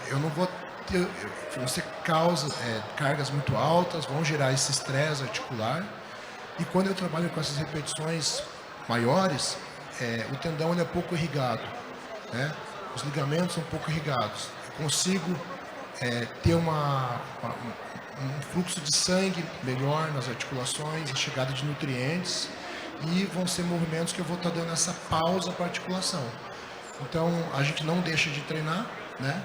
Speaker 2: eu não vou ter, você causa cargas muito altas, vão gerar esse estresse articular. E quando eu trabalho com essas repetições maiores, o tendão ele é pouco irrigado, né? Os ligamentos são pouco irrigados. Eu consigo ter um fluxo de sangue melhor nas articulações, a chegada de nutrientes, e vão ser movimentos que eu vou estar dando essa pausa para a articulação. Então, a gente não deixa de treinar, né?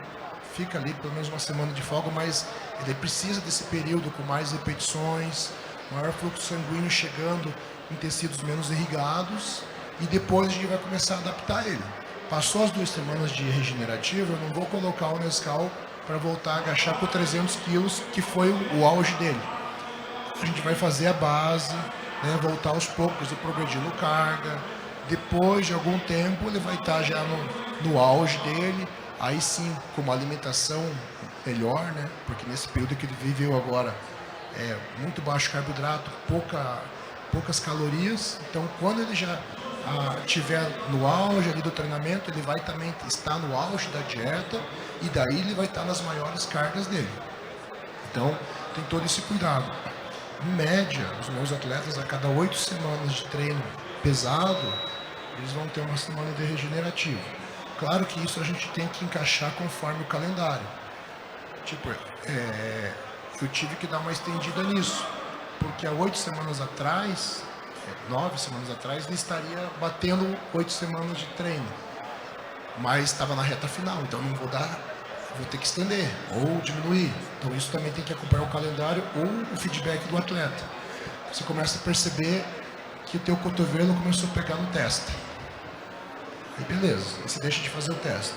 Speaker 2: Fica ali pelo menos uma semana de folga, mas ele precisa desse período com mais repetições, maior fluxo sanguíneo chegando em tecidos menos irrigados, e depois a gente vai começar a adaptar ele. Passou as 2 semanas de regenerativo, eu não vou colocar o Nescau para voltar a agachar com 300 quilos, que foi o auge dele. A gente vai fazer a base, né, voltar aos poucos e progredindo carga. Depois de algum tempo ele vai estar já no auge dele, aí sim com uma alimentação melhor, né, porque nesse período que ele viveu agora muito baixo carboidrato, poucas calorias. Então quando ele já estiver no auge ali do treinamento, ele vai também estar no auge da dieta, e daí ele vai estar nas maiores cargas dele. Então tem todo esse cuidado. Em média, os meus atletas, a cada 8 semanas de treino pesado, eles vão ter uma semana de regenerativo. Claro que isso a gente tem que encaixar conforme o calendário. Tipo, eu tive que dar uma estendida nisso, porque há 8 semanas atrás, 9 semanas atrás, ele estaria batendo 8 semanas de treino. Mas estava na reta final, então não vou ter que estender ou diminuir. Então isso também tem que acompanhar o calendário ou o feedback do atleta. Você começa a perceber que o teu cotovelo começou a pegar no testa. Aí beleza, aí você deixa de fazer o teste.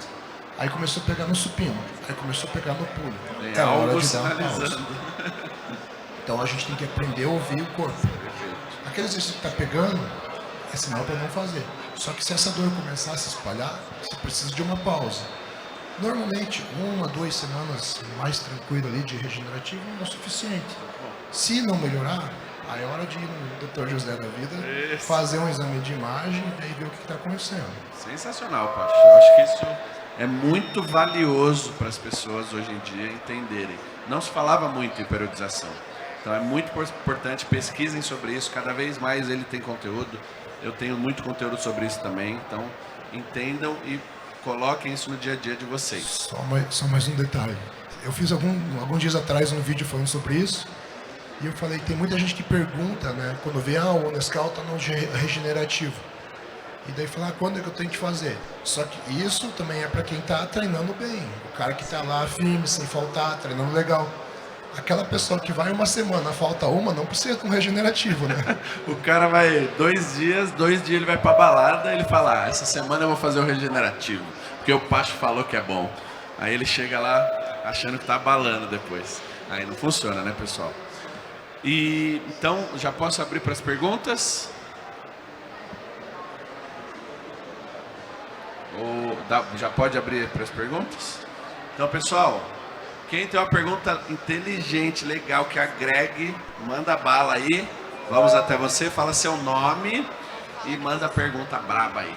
Speaker 2: Aí começou a pegar no supino, aí começou a pegar no pulo.
Speaker 1: É
Speaker 2: hora
Speaker 1: algo
Speaker 2: de dar uma pausa.
Speaker 1: sinalizando.
Speaker 2: Então a gente tem que aprender a ouvir o corpo. Aquele exercício que está pegando é sinal para não fazer. Só que se essa dor começar a se espalhar, você precisa de uma pausa. Normalmente, 1 a 2 semanas mais tranquilo ali de regenerativo não é suficiente. Se não melhorar, aí é hora de ir no Dr. José da vida, fazer um exame de imagem e aí ver o que está acontecendo.
Speaker 1: Sensacional, Pacho. Eu acho que isso é muito valioso para as pessoas hoje em dia entenderem. Não se falava muito em periodização. Então é muito importante, pesquisem sobre isso. Cada vez mais ele tem conteúdo. Eu tenho muito conteúdo sobre isso também. Então entendam e coloquem isso no dia a dia de vocês.
Speaker 2: Só mais um detalhe. Eu fiz alguns dias atrás um vídeo falando sobre isso. E eu falei que tem muita gente que pergunta, né? Quando vê, o Nescau está no regenerativo. E daí fala, quando é que eu tenho que fazer? Só que isso também é para quem está treinando bem. O cara que está lá firme, sem faltar, treinando legal. Aquela pessoa que vai uma semana, falta uma, não precisa de um regenerativo, né?
Speaker 1: O cara vai 2 dias ele vai pra balada, ele fala, essa semana eu vou fazer o regenerativo, porque o Pacho falou que é bom. Aí ele chega lá achando que tá balando depois. Aí não funciona, né, pessoal? E então, já posso abrir para as perguntas? Já pode abrir para as perguntas? Então, pessoal, quem tem uma pergunta inteligente, legal, que agregue, manda bala aí. Vamos até você, fala seu nome e manda a pergunta braba aí.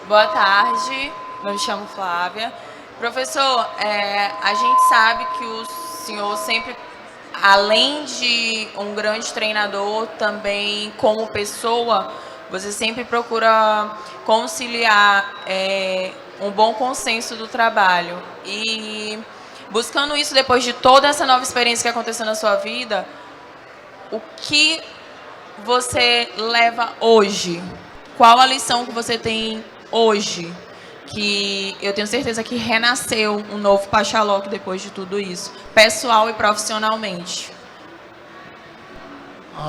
Speaker 4: Boa tarde, eu me chamo Flávia. Professor, a gente sabe que o senhor sempre, além de um grande treinador, também como pessoa, você sempre procura conciliar um bom consenso do trabalho. E buscando isso depois de toda essa nova experiência que aconteceu na sua vida, o que você leva hoje? Qual a lição que você tem hoje? Que eu tenho certeza que renasceu um novo Pachalok depois de tudo isso, pessoal e profissionalmente.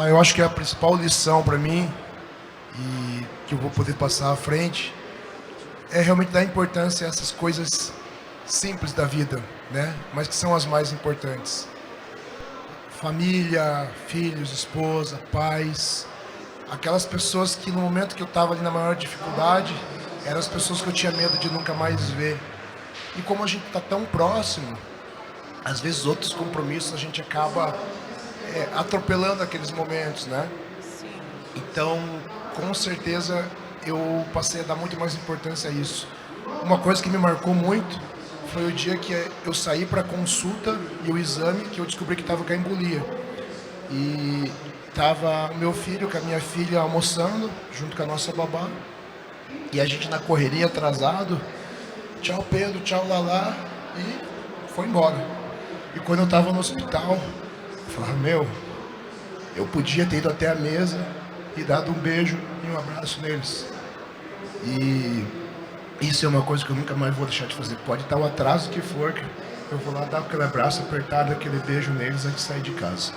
Speaker 2: Eu acho que a principal lição para mim, e que eu vou poder passar à frente, é realmente dar importância a essas coisas simples da vida, né? Mas que são as mais importantes. Família, filhos, esposa, pais, aquelas pessoas que no momento que eu estava ali na maior dificuldade, eram as pessoas que eu tinha medo de nunca mais ver. E como a gente está tão próximo, às vezes outros compromissos a gente acaba atropelando aqueles momentos, né?
Speaker 4: Sim.
Speaker 2: Então, com certeza, eu passei a dar muito mais importância a isso. Uma coisa que me marcou muito foi o dia que eu saí para consulta e o exame que eu descobri que estava com a embolia. E tava meu filho com a minha filha almoçando, junto com a nossa babá. E a gente na correria, atrasado. Tchau, Pedro, tchau, Lala. E foi embora. E quando eu tava no hospital, eu falava, meu, eu podia ter ido até a mesa e dado um beijo e um abraço neles. E isso é uma coisa que eu nunca mais vou deixar de fazer. Pode estar o atraso que for, que eu vou lá dar aquele abraço apertado, aquele beijo neles antes de sair de casa.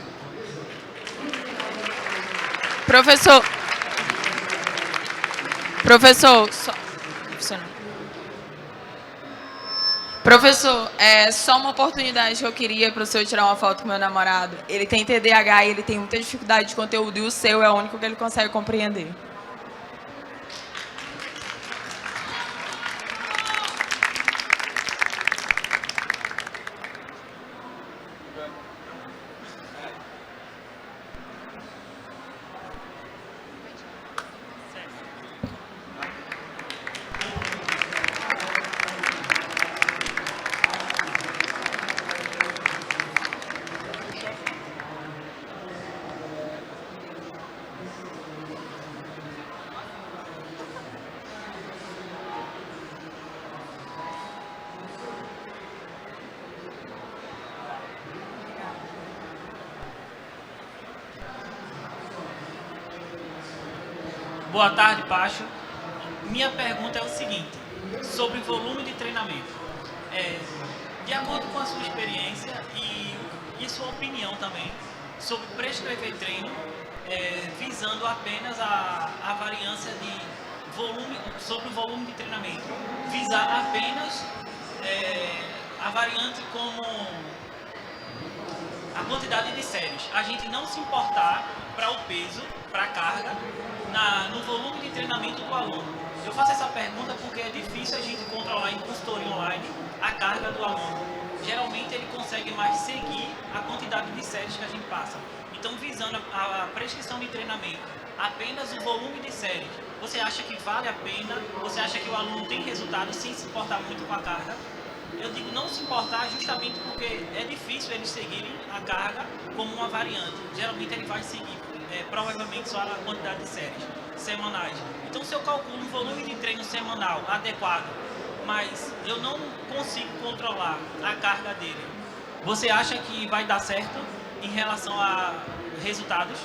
Speaker 4: Professor, é só uma oportunidade que eu queria para o senhor tirar uma foto com meu namorado. Ele tem TDAH e ele tem muita dificuldade de conteúdo e o seu é o único que ele consegue compreender.
Speaker 5: Boa tarde, Pacho. Minha pergunta é o seguinte, sobre volume de treinamento. De acordo com a sua experiência e sua opinião também, sobre prescrever treino, visando apenas a variância de volume, sobre o volume de treinamento, visar apenas a variante como a quantidade de séries. A gente não se importar para o peso, para a carga, no volume de treinamento do aluno. Eu faço essa pergunta porque é difícil a gente controlar em consultoria online a carga do aluno. Geralmente ele consegue mais seguir a quantidade de séries que a gente passa. Então, visando a prescrição de treinamento, apenas o volume de séries, você acha que vale a pena? Você acha que o aluno tem resultado sem se importar muito com a carga? Eu digo não se importar justamente porque é difícil eles seguirem a carga como uma variante. Geralmente ele vai seguir provavelmente só a quantidade de séries semanais. Então, se eu calculo um volume de treino semanal adequado, mas eu não consigo controlar a carga dele, você acha que vai dar certo em relação a resultados?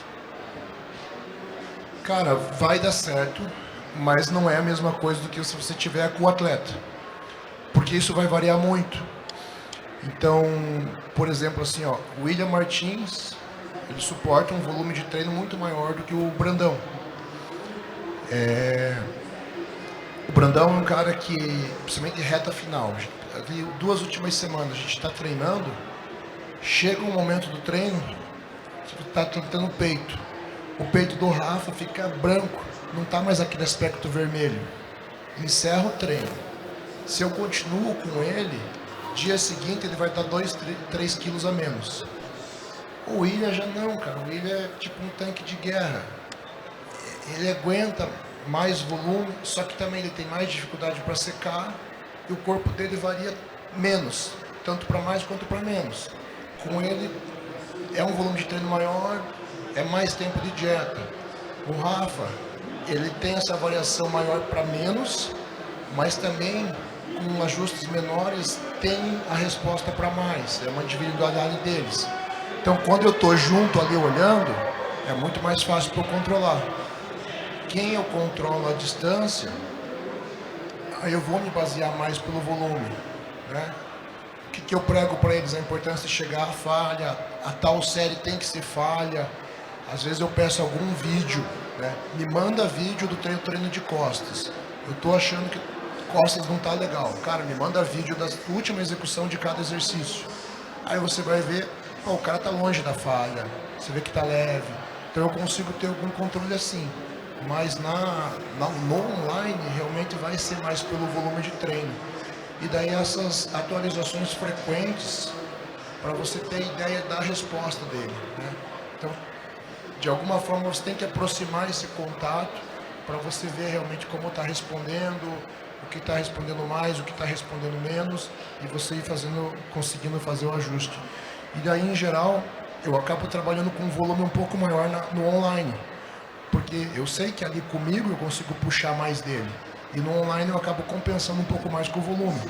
Speaker 2: Cara, vai dar certo, mas não é a mesma coisa do que se você tiver com o atleta. Porque isso vai variar muito. Então, por exemplo, assim, ó, o William Martins, ele suporta um volume de treino muito maior do que o Brandão. O Brandão é um cara que, principalmente de reta final, ali 2 últimas semanas a gente está treinando, chega um momento do treino, você está tentando o peito. O peito do Rafa fica branco, não está mais aquele aspecto vermelho. Encerra o treino. Se eu continuo com ele, dia seguinte ele vai estar 2, 3 quilos a menos. O William já não, cara. O William é tipo um tanque de guerra. Ele aguenta mais volume, só que também ele tem mais dificuldade para secar e o corpo dele varia menos, tanto para mais quanto para menos. Com ele é um volume de treino maior, é mais tempo de dieta. O Rafa, ele tem essa variação maior para menos, mas também com ajustes menores tem a resposta para mais, é uma individualidade deles. Então, quando eu estou junto ali olhando, é muito mais fácil para eu controlar. Quem eu controlo à distância, aí eu vou me basear mais pelo volume, né? O que eu prego para eles? A importância de chegar à falha, a tal série tem que ser falha. Às vezes eu peço algum vídeo, né? Me manda vídeo do treino de costas. Eu estou achando que costas não está legal. Cara, me manda vídeo da última execução de cada exercício. Aí você vai ver, pô, o cara está longe da falha, você vê que está leve. Então eu consigo ter algum controle assim. Mas no online realmente vai ser mais pelo volume de treino. E daí essas atualizações frequentes para você ter ideia da resposta dele, né? Então, de alguma forma você tem que aproximar esse contato para você ver realmente como está respondendo, o que está respondendo mais, o que está respondendo menos, e você ir conseguindo fazer o ajuste. E daí, em geral, eu acabo trabalhando com um volume um pouco maior no online. Porque eu sei que ali comigo eu consigo puxar mais dele. E no online eu acabo compensando um pouco mais com o volume.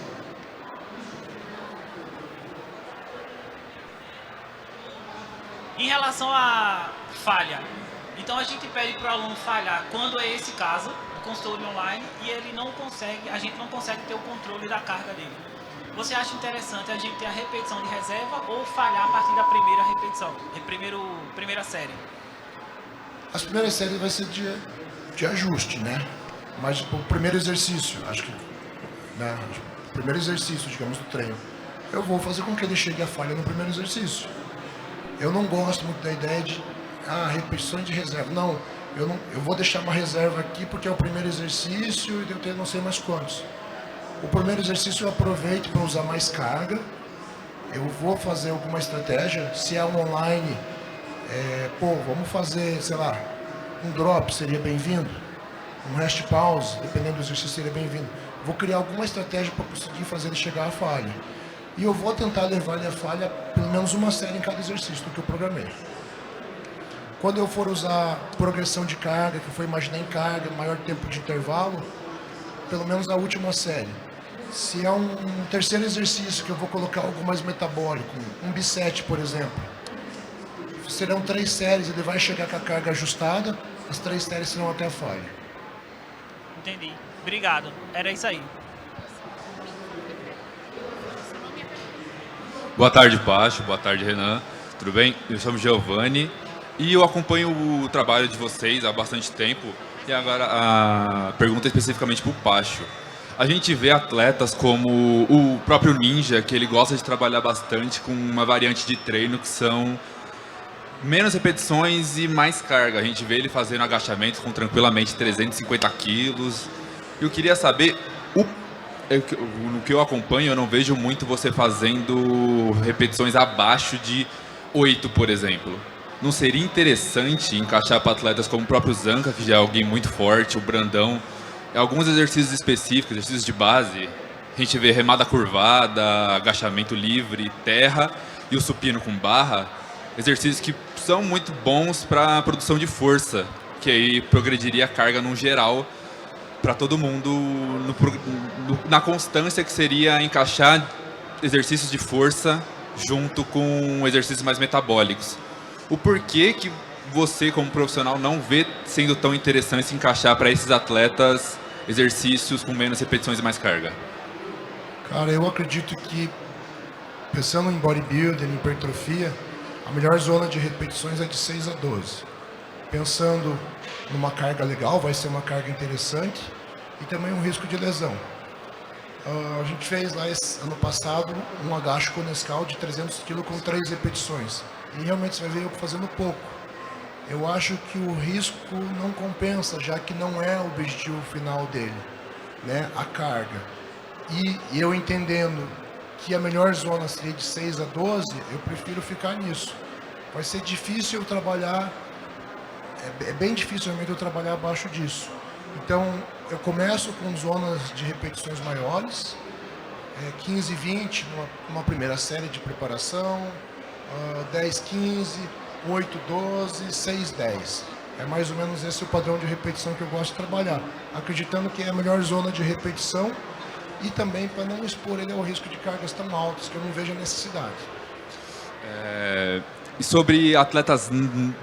Speaker 5: Em relação à falha, então a gente pede para o aluno falhar quando é esse caso, o consultório online, e ele não consegue, a gente não consegue ter o controle da carga dele. Você acha interessante a gente ter a repetição de reserva ou falhar a partir da primeira repetição, primeira série?
Speaker 2: As primeiras séries vai ser de ajuste, né? Mas o primeiro exercício, acho que, né? O primeiro exercício, digamos, do treino, eu vou fazer com que ele chegue à falha no primeiro exercício. Eu não gosto muito da ideia de repetições de reserva. Não, eu vou deixar uma reserva aqui porque é o primeiro exercício e eu tenho não sei mais quantos. O primeiro exercício eu aproveito para usar mais carga. Eu vou fazer alguma estratégia. Se é um online, vamos fazer, sei lá, um drop seria bem-vindo. Um rest pause, dependendo do exercício, seria bem-vindo. Vou criar alguma estratégia para conseguir fazer ele chegar à falha. E eu vou tentar levar ele à falha pelo menos uma série em cada exercício do que eu programei. Quando eu for usar progressão de carga, que eu for imaginar em carga, maior tempo de intervalo, pelo menos na última série. Se é um terceiro exercício que eu vou colocar algo mais metabólico, um bisete, por exemplo, serão 3 séries, ele vai chegar com a carga ajustada, as 3 séries serão até a falha.
Speaker 5: Entendi. Obrigado. Era isso aí.
Speaker 6: Boa tarde, Pacho. Boa tarde, Renan. Tudo bem? Eu chamo Giovanni e eu acompanho o trabalho de vocês há bastante tempo. E agora a pergunta é especificamente para o Pacho. A gente vê atletas como o próprio Ninja, que ele gosta de trabalhar bastante com uma variante de treino que são menos repetições e mais carga. A gente vê ele fazendo agachamentos com tranquilamente 350 quilos. Eu queria saber, no que eu acompanho, eu não vejo muito você fazendo repetições abaixo de 8, por exemplo. Não seria interessante encaixar para atletas como o próprio Zanca, que já é alguém muito forte, o Brandão, alguns exercícios específicos, exercícios de base? A gente vê remada curvada, agachamento livre, terra e o supino com barra, exercícios que são muito bons para a produção de força, que aí progrediria a carga no geral para todo mundo na constância, que seria encaixar exercícios de força junto com exercícios mais metabólicos. O porquê que você, como profissional, não vê sendo tão interessante se encaixar para esses atletas exercícios com menos repetições e mais carga?
Speaker 2: Cara, eu acredito que, pensando em bodybuilding, em hipertrofia, a melhor zona de repetições é de 6 a 12. Pensando numa carga legal, vai ser uma carga interessante e também um risco de lesão. A gente fez lá ano passado um agacho com Nescau de 300 kg com 3 repetições. E realmente você vai ver eu fazendo pouco. Eu acho que o risco não compensa, já que não é o objetivo final dele, né? A carga. E eu entendendo que a melhor zona seria de 6 a 12, eu prefiro ficar nisso. Vai ser difícil eu trabalhar, é bem difícil realmente eu trabalhar abaixo disso. Então, eu começo com zonas de repetições maiores, 15, 20 numa primeira série de preparação, 10, 15, 8, 12, 6, 10. É mais ou menos esse o padrão de repetição que eu gosto de trabalhar, acreditando que é a melhor zona de repetição e também para não expor ele ao risco de cargas tão altas que eu não vejo a necessidade.
Speaker 6: E sobre atletas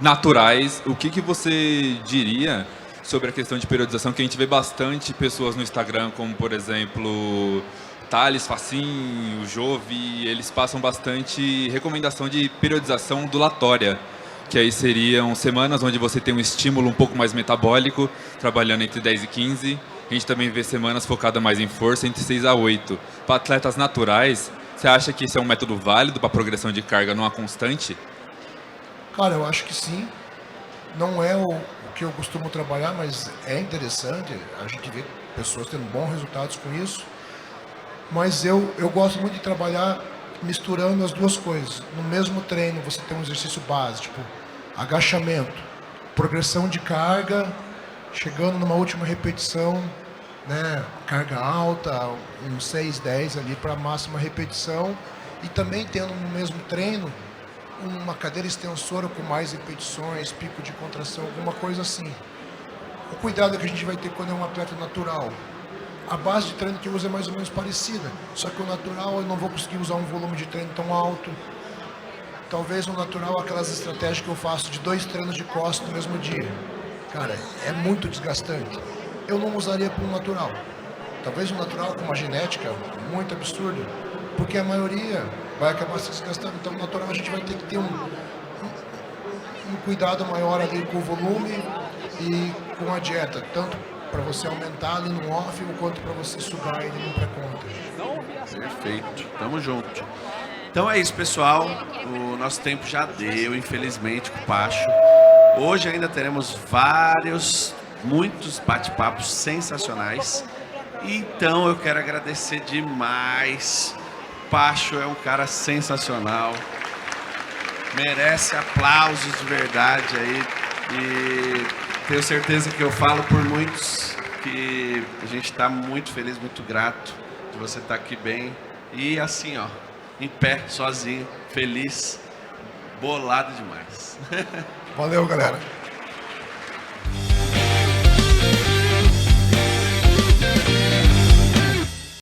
Speaker 6: naturais, o que você diria sobre a questão de periodização, que a gente vê bastante pessoas no Instagram, como por exemplo Thales, Facim, o Jove, eles passam bastante recomendação de periodização ondulatória, que aí seriam semanas onde você tem um estímulo um pouco mais metabólico, trabalhando entre 10 e 15. A gente também vê semanas focadas mais em força, entre 6 a 8. Para atletas naturais, você acha que isso é um método válido para progressão de carga numa constante?
Speaker 2: Cara, eu acho que sim. Não é o que eu costumo trabalhar, mas é interessante. A gente vê pessoas tendo bons resultados com isso. Mas eu gosto muito de trabalhar misturando as duas coisas. No mesmo treino você tem um exercício base, tipo agachamento, progressão de carga, chegando numa última repetição, né, carga alta, um 6, 10 ali para a máxima repetição. E também tendo no mesmo treino uma cadeira extensora com mais repetições, pico de contração, alguma coisa assim. O cuidado que a gente vai ter quando é um atleta natural. A base de treino que usa é mais ou menos parecida, só que o natural eu não vou conseguir usar um volume de treino tão alto. Talvez o natural, aquelas estratégias que eu faço de 2 treinos de costas no mesmo dia. Cara, é muito desgastante. Eu não usaria para um natural. Talvez um natural com uma genética muito absurda, porque a maioria vai acabar se desgastando. Então, no natural, a gente vai ter que ter um cuidado maior ali com o volume e com a dieta, tanto para você aumentar ali no off, quanto para você sugar ele no pré-conta.
Speaker 1: Perfeito, tamo junto. Então é isso, pessoal. O nosso tempo já deu, infelizmente, com o Pacho. Hoje ainda teremos muitos bate-papos sensacionais. Então eu quero agradecer demais. Pacho é um cara sensacional. Merece aplausos de verdade aí. E tenho certeza que eu falo por muitos que a gente está muito feliz, muito grato de você estar aqui bem. E assim, ó, em pé, sozinho, feliz, bolado demais.
Speaker 2: Valeu, galera.